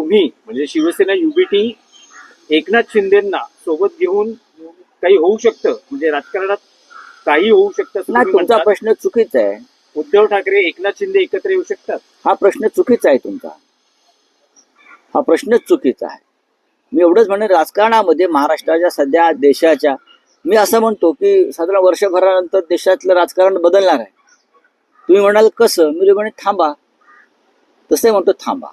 तुम्ही म्हणजे शिवसेना युबीटी एकनाथ शिंदेंना सोबत घेऊन काही होऊ शकतं, म्हणजे राजकारणात काही होऊ शकतं असं नाही, तुम्ही तुमचा म्हणतात? प्रश्न चुकीचा आहे. उद्धव ठाकरे एकनाथ शिंदे एकत्र येऊ शकतात? हा प्रश्न चुकीचा आहे तुमचा. हा प्रश्नच चुकीचा आहे. मी एवढंच म्हणेन, राजकारणामध्ये महाराष्ट्राच्या सध्या देशाच्या, मी असं म्हणतो की साधारण वर्षभरानंतर देशातलं राजकारण बदलणार आहे. तुम्ही म्हणाल कसं, मी म्हणे थांबा. तसे म्हणतो थांबा.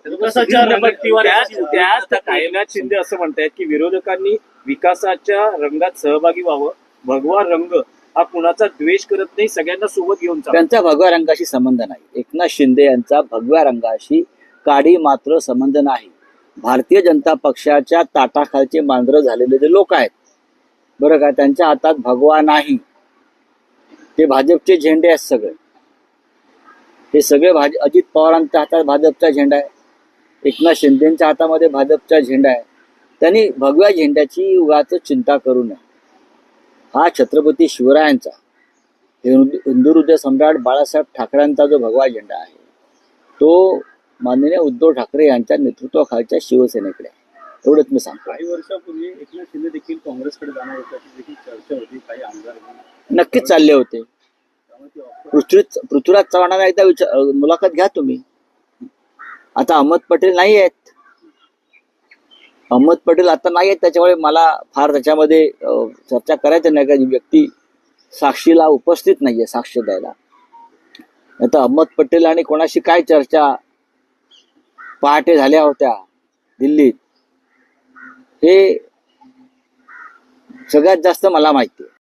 त्यात एकनाथ शिंदे असं म्हणतायत की विरोधकांनी विकासाच्या रंगात सहभागी व्हावं. भगवा रंग हा कुणाचा द्वेष करत नाही, सगळ्यांना सोबत घेऊन चालतो. त्यांचा भगव्या रंगाशी संबंध नाही. एकनाथ शिंदे यांचा भगव्या रंगाशी काडी मात्र संबंध नाही. भारतीय जनता पक्षाच्या ताटाखालचे मांजरं झालेले जे लोक आहेत बरं का, त्यांच्या हातात भगवा नाही. ते भाजपचे झेंडे आहेत सगळे. हे सगळे अजित पवारांच्या हातात भाजपचा झेंडा आहे, एकनाथ शिंदेच्या हातामध्ये भाजपचा झेंडा आहे. त्यांनी भगव्या झेंड्याची उगाच चिंता करू नये. हा छत्रपती शिवरायांचा, हिंदू हृदय सम्राट बाळासाहेब ठाकरेंचा जो भगवा झेंडा आहे तो माननीय उद्धव ठाकरे यांच्या नेतृत्वाखालच्या शिवसेनेकडे आहे. एवढंच मी सांगतो. काही वर्षापूर्वी एकनाथ शिंदे देखील काँग्रेसकडे जाणार होत्याची देखील चर्चा होती. काही आमदार नक्कीच चालले होते. पृथ्वीराज चव्हाणांना एकदा मुलाखत घ्या तुम्ही. आता अहमद पटेल नाही आहेत. अहमद पटेल आता नाही आहेत, त्याच्यामुळे मला फार त्याच्यामध्ये चर्चा करायचं नाही. का व्यक्ती साक्षीला उपस्थित नाहीये साक्ष द्यायला. आता अहमद पटेल आणि कोणाशी काय चर्चा पहाटे झाल्या होत्या दिल्लीत, हे सगळ्यात जास्त मला माहिती आहे.